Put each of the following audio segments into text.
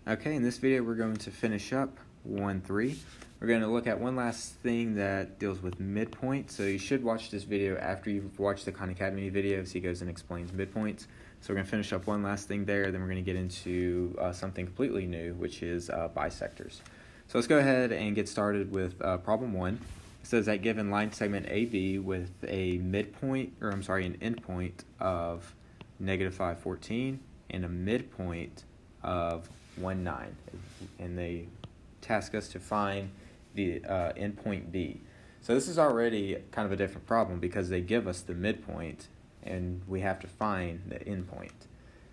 Okay, in this video we're going to finish up 1-3. We're going to look at one last thing that deals with midpoint. So you should watch this video after you've watched the Khan Academy videos. He goes and explains midpoints. So we're going to finish up one last thing there, then we're going to get into something completely new, which is bisectors. So let's go ahead and get started with problem 1. It says that given line segment AB with a midpoint, or I'm sorry, an endpoint of -5, 14 and a midpoint of 1, 9, and they task us to find the endpoint B. So this is already kind of a different problem because they give us the midpoint and we have to find the endpoint.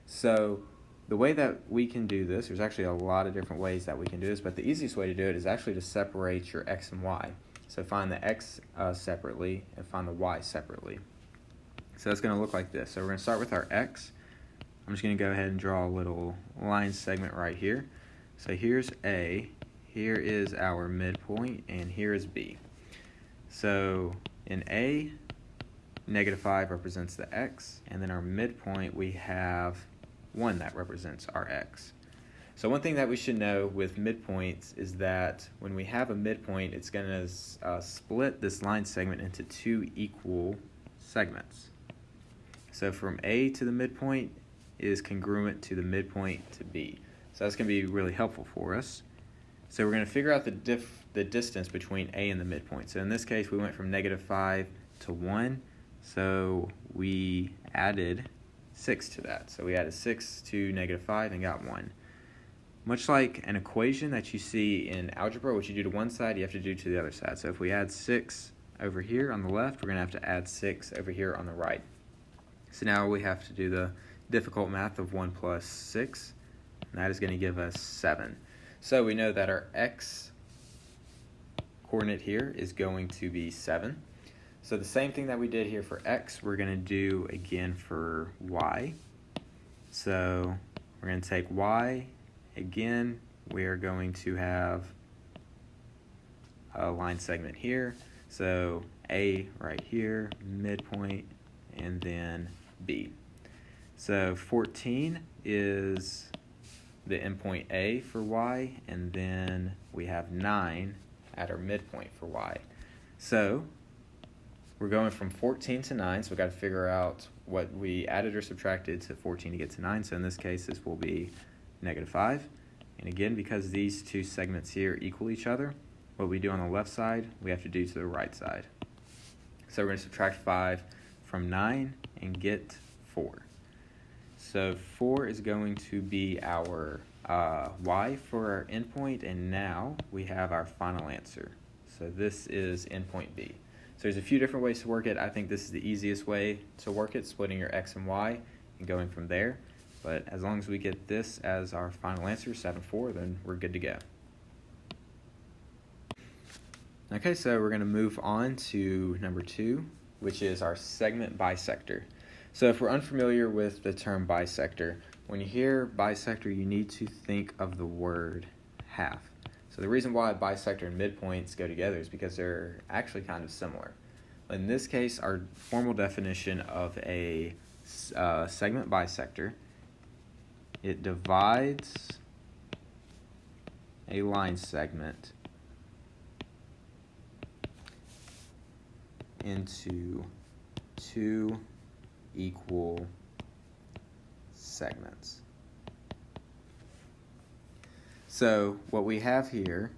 So the way that we can do this, there's actually a lot of different ways that we can do this, but the easiest way to do it is actually to separate your x and y. So find the x separately and find the y separately. So it's going to look like this. So we're going to start with our x. I'm just going to go ahead and draw a little line segment right here. So here's A, here is our midpoint, and here is B. So in A, -5 represents the x, and then our midpoint we have 1 that represents our x. So one thing that we should know with midpoints is that when we have a midpoint, it's going to split this line segment into 2 equal segments. So from A to the midpoint is congruent to the midpoint to B. So that's going to be really helpful for us. So we're going to figure out the distance between A and the midpoint. So in this case, we went from -5 to 1. So we added 6 to that. So we added 6 to -5 and got 1. Much like an equation that you see in algebra, what you do to one side, you have to do to the other side. So if we add 6 over here on the left, we're going to have to add 6 over here on the right. So now we have to do the difficult math of 1 plus 6, and that is going to give us 7. So we know that our x coordinate here is going to be 7. So the same thing that we did here for x, we're going to do again for y. So we're going to take y. Again, we are going to have a line segment here. So A right here, midpoint, and then B. So 14 is the endpoint A for y, and then we have 9 at our midpoint for y. So we're going from 14 to 9, so we've got to figure out what we added or subtracted to 14 to get to 9. So in this case, this will be -5. And again, because these two segments here equal each other, what we do on the left side, we have to do to the right side. So we're going to subtract 5 from 9 and get 4. So 4 is going to be our y for our endpoint, and now we have our final answer. So this is endpoint B. So there's a few different ways to work it. I think this is the easiest way to work it, splitting your x and y and going from there. But as long as we get this as our final answer, 7, 4, then we're good to go. Okay, so we're going to move on to number 2, which is our segment bisector. So if we're unfamiliar with the term bisector, when you hear bisector, you need to think of the word half. So the reason why bisector and midpoints go together is because they're actually kind of similar. In this case, our formal definition of a segment bisector, it divides a line segment into 2 equal segments. So what we have here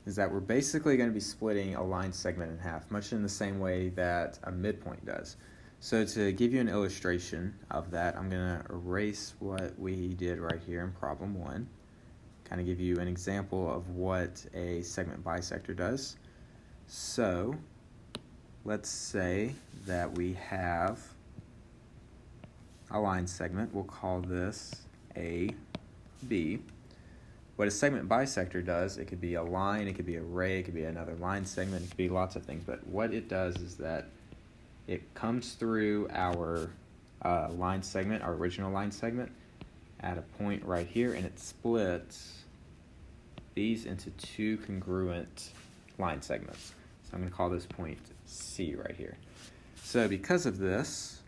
is that we're basically going to be splitting a line segment in half, much in the same way that a midpoint does. So to give you an illustration of that, I'm going to erase what we did right here in problem 1, kind of give you an example of what a segment bisector does. So let's say that we have a line segment. We'll call this A, B. What a segment bisector does, it could be a line, it could be a ray, it could be another line segment, it could be lots of things, but what it does is that it comes through our line segment, our original line segment, at a point right here, and it splits these into 2 congruent line segments. So I'm going to call this point C right here. So because of this,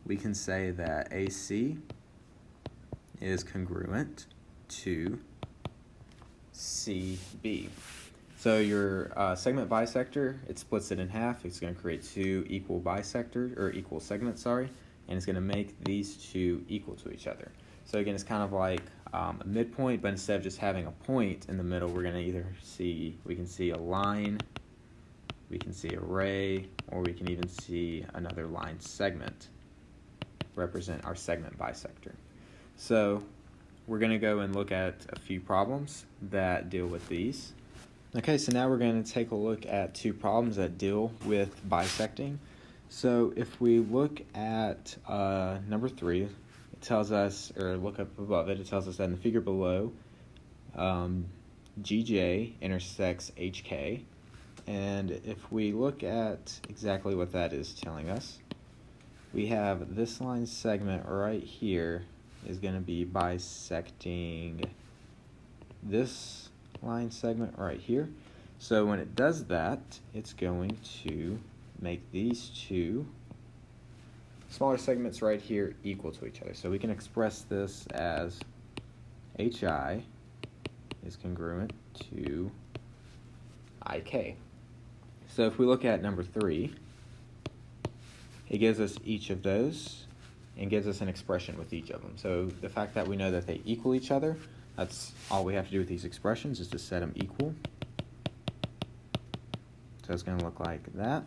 we can say that AC is congruent to CB. So your segment bisector, it splits it in half. It's going to create two equal bisectors, or equal segments, sorry, and it's going to make these two equal to each other. So again, it's kind of like a midpoint, but instead of just having a point in the middle, we're going to either see, we can see a line, we can see a ray, or we can even see another line segment represent our segment bisector. So we're going to go and look at a few problems that deal with these. Okay, so now we're going to take a look at two problems that deal with bisecting. So if we look at number 3, it tells us, or look up above it, it tells us that in the figure below, GJ intersects HK. And if we look at exactly what that is telling us, we have this line segment right here is going to be bisecting this line segment right here. So when it does that, it's going to make these two smaller segments right here equal to each other. So we can express this as HI is congruent to IK. So if we look at number 3, it gives us each of those and gives us an expression with each of them. So the fact that we know that they equal each other, that's all we have to do with these expressions, is to set them equal. So it's going to look like that.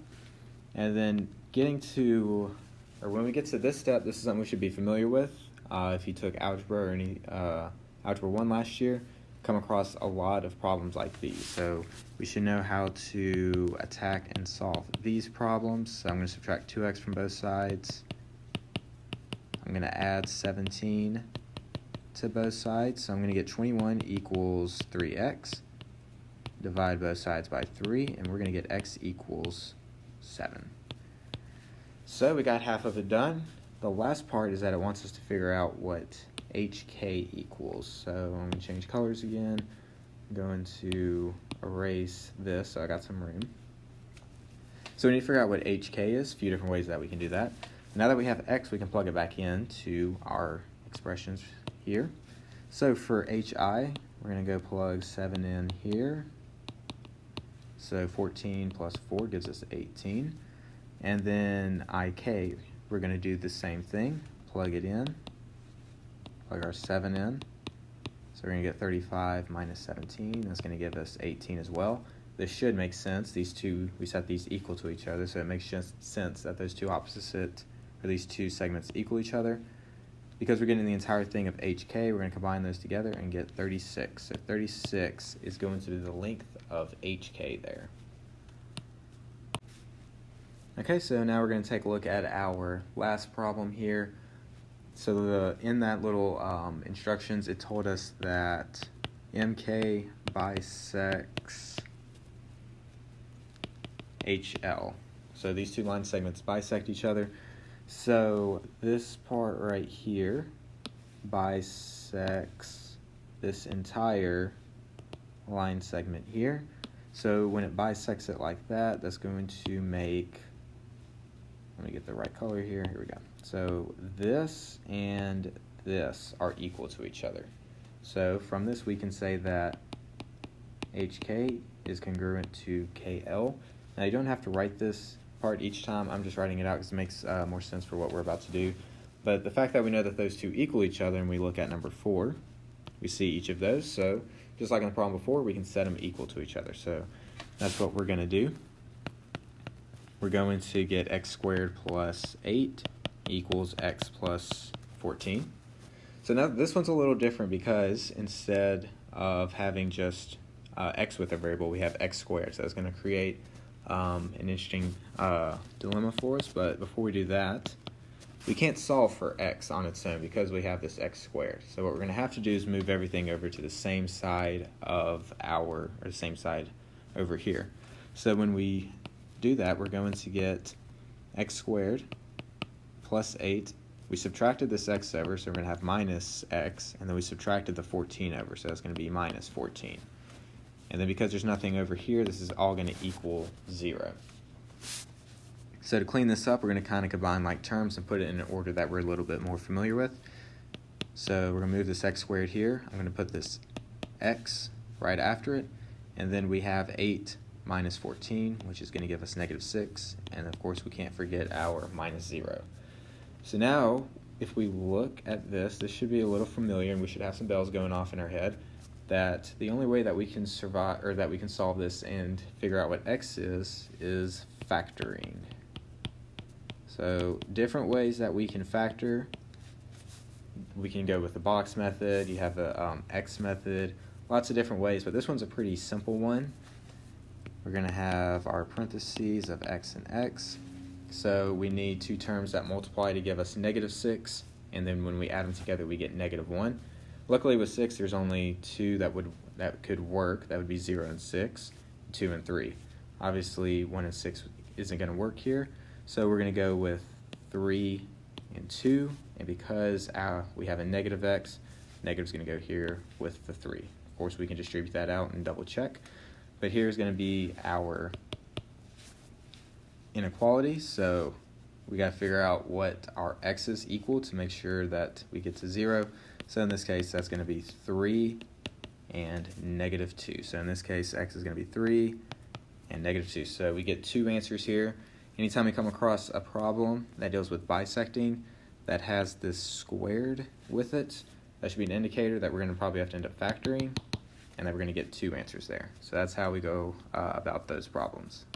And then getting to, or when we get to this step, this is something we should be familiar with. If you took algebra or any algebra 1 last year, come across a lot of problems like these. So we should know how to attack and solve these problems. So I'm going to subtract 2x from both sides. I'm going to add 17 to both sides. So I'm going to get 21 equals 3x. Divide both sides by 3, and we're going to get x equals 7. So we got half of it done. The last part is that it wants us to figure out what HK equals. So I'm going to change colors again. I'm going to erase this so I got some room. So we need to figure out what HK is. A few different ways that we can do that. Now that we have x, we can plug it back into our expressions here. So for HI, we're going to go plug 7 in here. So 14 plus 4 gives us 18. And then IK, we're going to do the same thing. Plug it in. Plug our 7 in. So we're going to get 35 minus 17. That's going to give us 18 as well. This should make sense. These two, we set these equal to each other, so it makes sense that those two opposite, or these two segments equal each other. Because we're getting the entire thing of HK, we're going to combine those together and get 36. So 36 is going to be the length of HK there. Okay, so now we're going to take a look at our last problem here. So in that little instructions, it told us that MK bisects HL. So these two line segments bisect each other. So this part right here bisects this entire line segment here. So when it bisects it like that, that's going to make, let me get the right color here. Here we go. So this and this are equal to each other. So from this we can say that HK is congruent to KL. Now you don't have to write this part each time. I'm just writing it out because it makes more sense for what we're about to do. But the fact that we know that those two equal each other, and we look at number 4, we see each of those. So just like in the problem before, we can set them equal to each other. So that's what we're going to do. We're going to get x squared plus 8 equals x plus 14. So now this one's a little different because instead of having just x with a variable, we have x squared. So that's going to create an interesting dilemma for us. But before we do that, we can't solve for x on its own because we have this x squared. So what we're going to have to do is move everything over to the same side of or the same side over here. So when we do that, we're going to get x squared plus 8. We subtracted this x over, so we're going to have minus x, and then we subtracted the 14 over, so that's going to be minus 14. And then because there's nothing over here, this is all going to equal 0. So to clean this up, we're going to kind of combine like terms and put it in an order that we're a little bit more familiar with. So we're going to move this x squared here. I'm going to put this x right after it, and then we have 8 minus 14, which is going to give us negative 6, and of course we can't forget our minus 0. So now, if we look at this should be a little familiar, and we should have some bells going off in our head, that the only way that we can survive, or that we can solve this and figure out what x is factoring. So different ways that we can factor. We can go with the box method, you have the x method, lots of different ways, but this one's a pretty simple one. We're going to have our parentheses of x and x. So we need two terms that multiply to give us negative 6, and then when we add them together we get negative 1. Luckily with 6 there's only two that could work. That would be 0 and 6, 2 and 3. Obviously 1 and 6 isn't going to work here, so we're going to go with 3 and 2, and because we have a negative x, negative is going to go here with the 3. Of course we can distribute that out and double check, but here's going to be our inequality, so we got to figure out what our x is equal to make sure that we get to 0. So in this case that's going to be 3 and negative 2. So in this case x is going to be 3 and negative 2. So we get two answers here. Anytime we come across a problem that deals with bisecting that has this squared with it, that should be an indicator that we're going to probably have to end up factoring, and that we're going to get two answers there. So that's how we go about those problems.